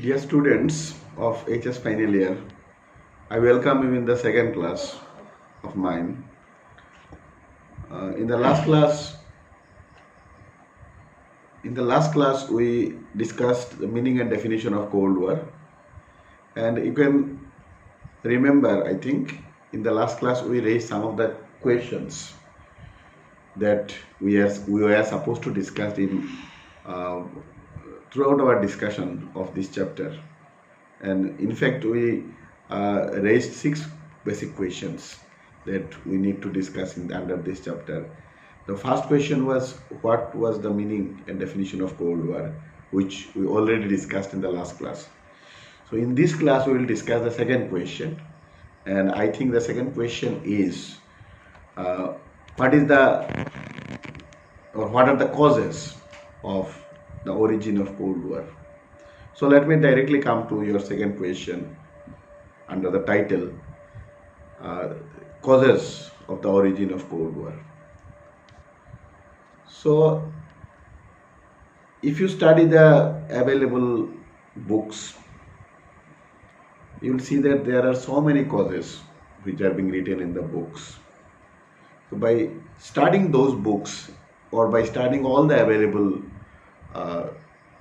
Dear students of HS final year, I welcome you in the second class of mine. In the last class, we discussed the meaning and definition of Cold War, and you can remember, I think, in the last class we raised some of the questions that we were supposed to discuss in throughout our discussion of this chapter. And in fact, we raised 6 basic questions that we need to discuss under this chapter. The first question was, what was the meaning and definition of Cold War, which we already discussed in the last class. So in this class, we will discuss the second question. And I think the second question is, what are the causes of the origin of Cold War? So let me directly come to your second question under the title, Causes of the Origin of Cold War. So if you study the available books, you will see that there are so many causes which are being written in the books. So by studying those books, or by studying all the available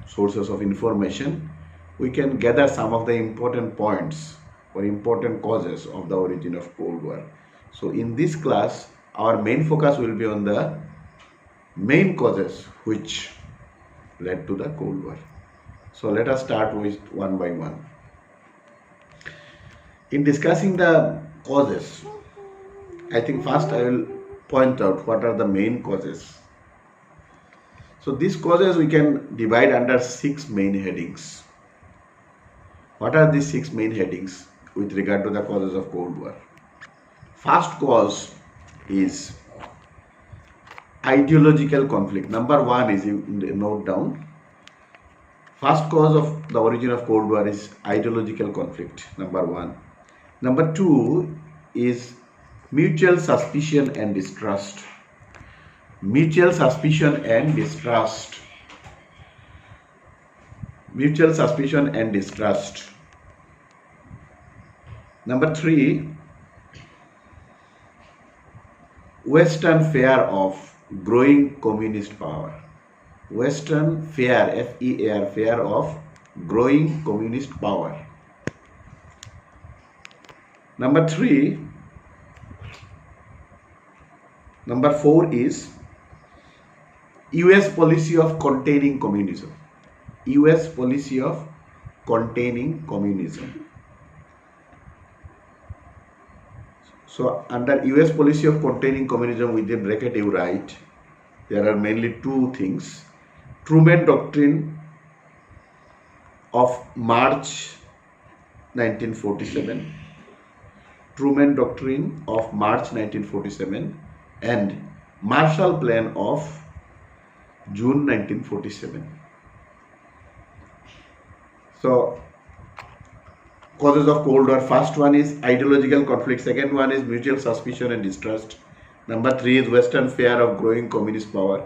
sources of information, we can gather some of the important points or important causes of the origin of Cold War. So in this class, our main focus will be on the main causes which led to the Cold War. So let us start with one by one. In discussing the causes, I think first I will point out what are the main causes. So these causes we can divide under 6 main headings. What are these 6 main headings with regard to the causes of Cold War? First cause is ideological conflict. Number 1 is, you note down, first cause of the origin of Cold War is ideological conflict, number 1. Number 2 is mutual suspicion and distrust. Mutual suspicion and distrust. Mutual suspicion and distrust. Number 3, Western fear of growing communist power. Western fear, F-E-A-R, fear of growing communist power. Number 4 is US policy of containing communism. US policy of containing communism. So under US policy of containing communism, within bracket you write, there are mainly 2 things. Truman Doctrine of March 1947. Truman Doctrine of March 1947 and Marshall Plan of June 1947. So causes of Cold War, first one is ideological conflict, second one is mutual suspicion and distrust, number 3 is Western fear of growing communist power,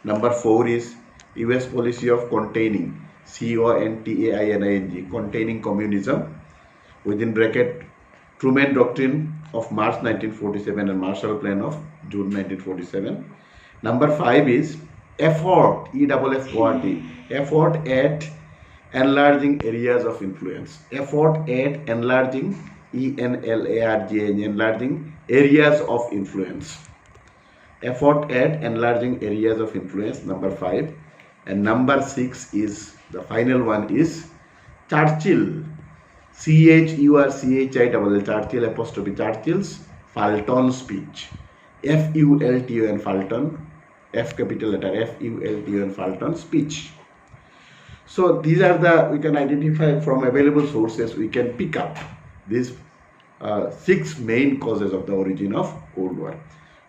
number 4 is US policy of containing, C-O-N-T-A-I-N-I-N-G, containing communism, within bracket Truman Doctrine of March 1947 and Marshall Plan of June 1947. Number 5 is effort, E-F-F-O-R-T, effort at enlarging areas of influence. Effort at enlarging, E-N-L-A-R-G-N, enlarging areas of influence. Effort at enlarging areas of influence, number 5. And number 6 is, the final one is Churchill, C-H-U-R-C-H-I-L-L, Churchill apostrophe, Churchill's Fulton speech. F-U-L-T-O-N, Fulton, F capital letter, F-U-L-T-O-N, Fulton speech. So these are we can identify from available sources, we can pick up these 6 main causes of the origin of Cold War.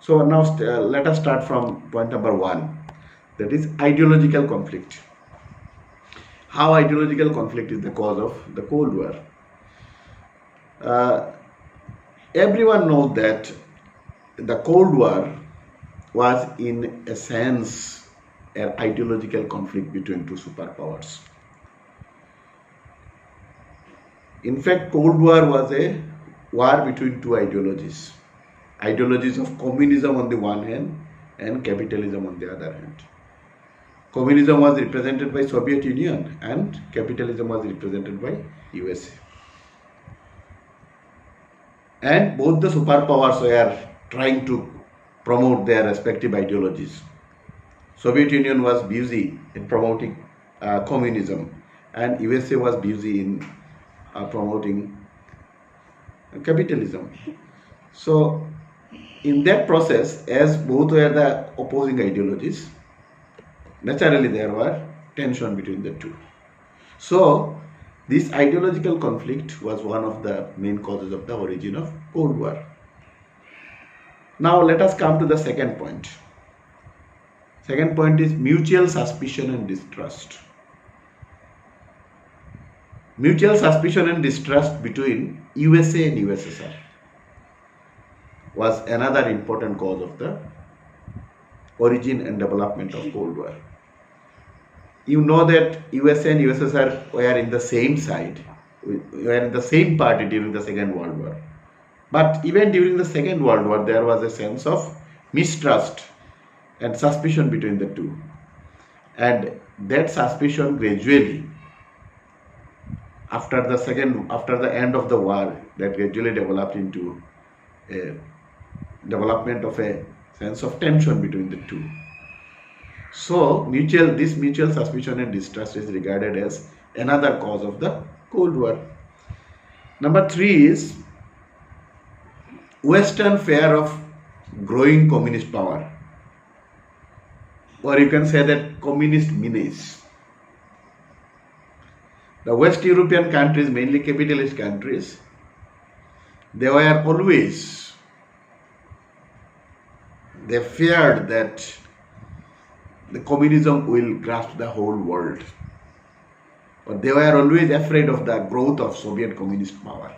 So now let us start from point number 1, that is ideological conflict. How ideological conflict is the cause of the Cold War? Everyone knows that the Cold War was in a sense an ideological conflict between 2 superpowers. In fact, Cold War was a war between two ideologies. Ideologies of communism on the one hand and capitalism on the other hand. Communism was represented by Soviet Union and capitalism was represented by USA. And both the superpowers were trying to promote their respective ideologies. Soviet Union was busy in promoting communism and USA was busy in promoting capitalism. So in that process, as both were the opposing ideologies, naturally there were tension between the two. So this ideological conflict was one of the main causes of the origin of Cold War. Now let us come to the second point. Second point is mutual suspicion and distrust. Mutual suspicion and distrust between USA and USSR was another important cause of the origin and development of Cold War. You know that USA and USSR were in the same side, were in the same party during the Second World War. But even during the Second World War, there was a sense of mistrust and suspicion between the two. And that suspicion gradually, after the end of the war, that gradually developed into a development of a sense of tension between the two. So this mutual suspicion and distrust is regarded as another cause of the Cold War. Number 3 is Western fear of growing communist power, or you can say that communist menace. The West European countries, mainly capitalist countries, they feared that the communism will grasp the whole world. But they were always afraid of the growth of Soviet communist power.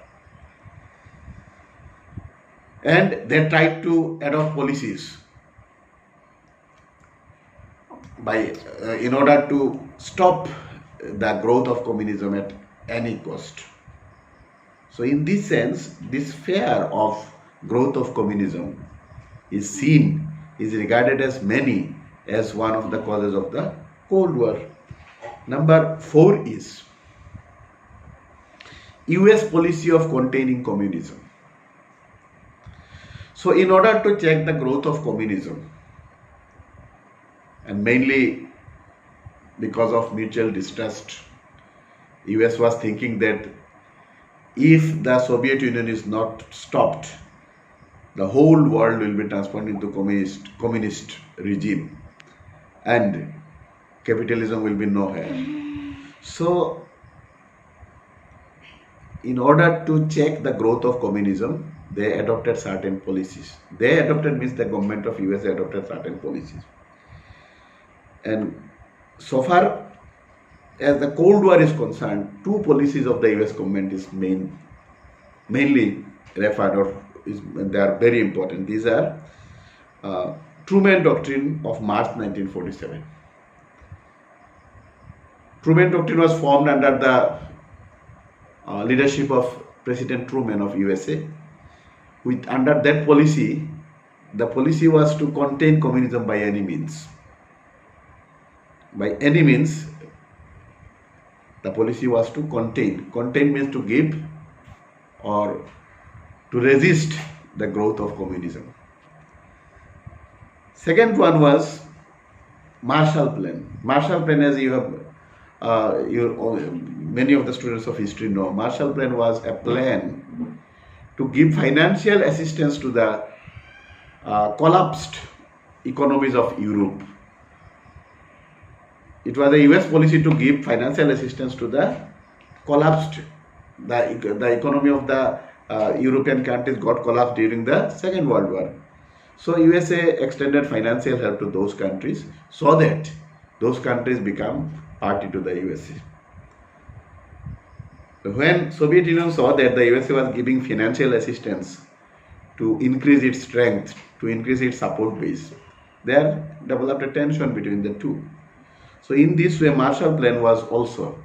And they tried to adopt policies in order to stop the growth of communism at any cost. So in this sense, this fear of growth of communism is regarded as one of the causes of the Cold War. Number 4 is US policy of containing communism. So in order to check the growth of communism, and mainly because of mutual distrust, US was thinking that if the Soviet Union is not stopped, the whole world will be transformed into communist regime and capitalism will be nowhere. So in order to check the growth of communism, they adopted certain policies. They adopted means the government of US adopted certain policies. And so far as the Cold War is concerned, 2 policies of the US government is mainly referred, or they are very important. These are Truman Doctrine of March 1947. Truman Doctrine was formed under the leadership of President Truman of USA. Under that policy, the policy was to contain communism by any means. By any means, the policy was to contain. Contain means to give or to resist the growth of communism. Second one was Marshall Plan. Marshall Plan, as you have, many of the students of history know, Marshall Plan was a plan to give financial assistance to the collapsed economies of Europe. It was a US policy to give financial assistance to the collapsed, the economy of the European countries got collapsed during the Second World War. So USA extended financial help to those countries so that those countries become party to the USA. When Soviet Union saw that the USA was giving financial assistance to increase its strength, to increase its support base, there developed a tension between the two. So in this way, Marshall Plan was also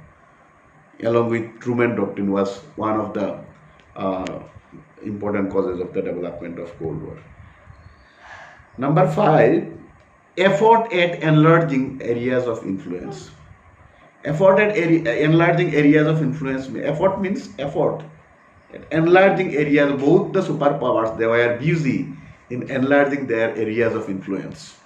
along with Truman Doctrine, was one of the important causes of the development of Cold War. Number 5, effort at enlarging areas of influence. Effort at enlarging areas of influence. Effort means effort. At enlarging areas, both the superpowers, they were busy in enlarging their areas of influence.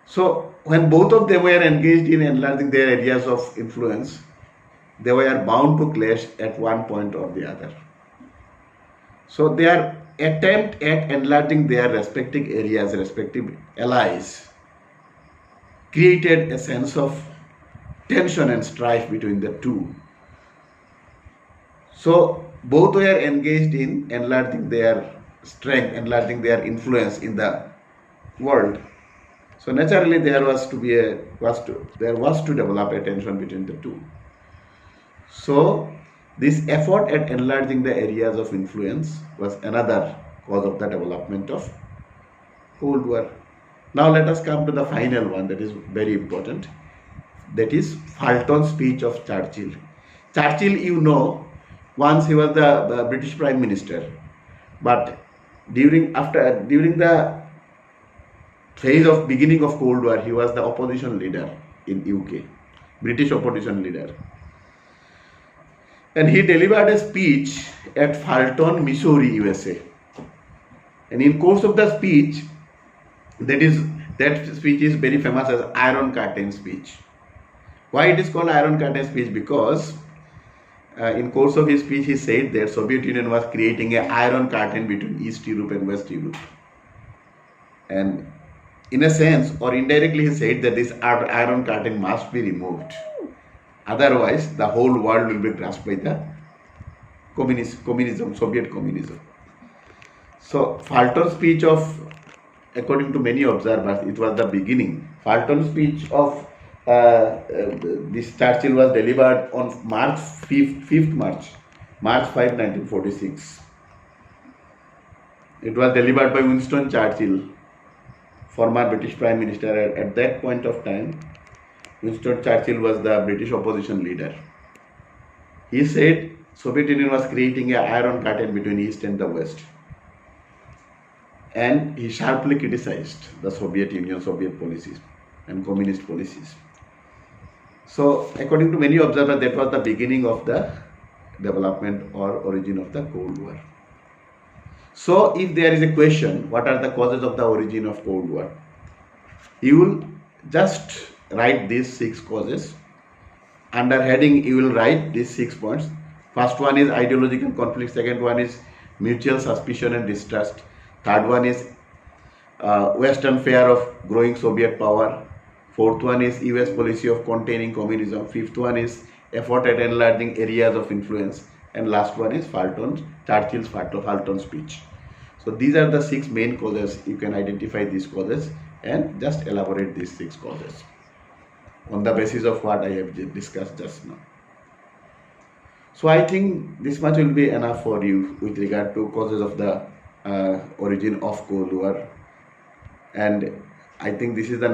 So when both of them were engaged in enlarging their areas of influence, they were bound to clash at one point or the other. So their attempt at enlarging their respective areas, respective allies, created a sense of tension and strife between the two. So both were engaged in enlarging their strength, enlarging their influence in the world. So naturally there was to develop a tension between the two. So this effort at enlarging the areas of influence was another cause of the development of Cold War. Now let us come to the final one that is very important. That is Fulton's speech of Churchill. Churchill, you know, once he was the British Prime Minister, but during the phase of beginning of Cold War, he was the opposition leader in UK, British opposition leader. And he delivered a speech at Fulton, Missouri, USA. And in course of the speech, that speech is very famous as Iron Curtain speech. Why it is called Iron Curtain speech? Because in course of his speech, he said that Soviet Union was creating an iron curtain between East Europe and West Europe. And in a sense, or indirectly, he said that this iron curtain must be removed. Otherwise, the whole world will be grasped by the communism, Soviet communism. So, Fulton's speech according to many observers, it was the beginning. Fulton's speech of this Churchill was delivered on March 5, 1946. It was delivered by Winston Churchill, former British Prime Minister. At that point of time, Winston Churchill was the British opposition leader. He said Soviet Union was creating an iron curtain between East and the West. And he sharply criticized the Soviet Union, Soviet policies and communist policies. So according to many observers, that was the beginning of the development or origin of the Cold War. So if there is a question, what are the causes of the origin of Cold War? You will just write these 6 causes. Under heading, you will write these 6 points. First one is ideological conflict. Second one is mutual suspicion and distrust. Third one is Western fear of growing Soviet power. Fourth one is US policy of containing communism. Fifth one is effort at enlarging areas of influence. And last one is Churchill's Fulton speech. So these are the 6 main causes. You can identify these causes and just elaborate these 6 causes on the basis of what I have discussed just now. So I think this much will be enough for you with regard to causes of the origin of Cold War. And I think this is the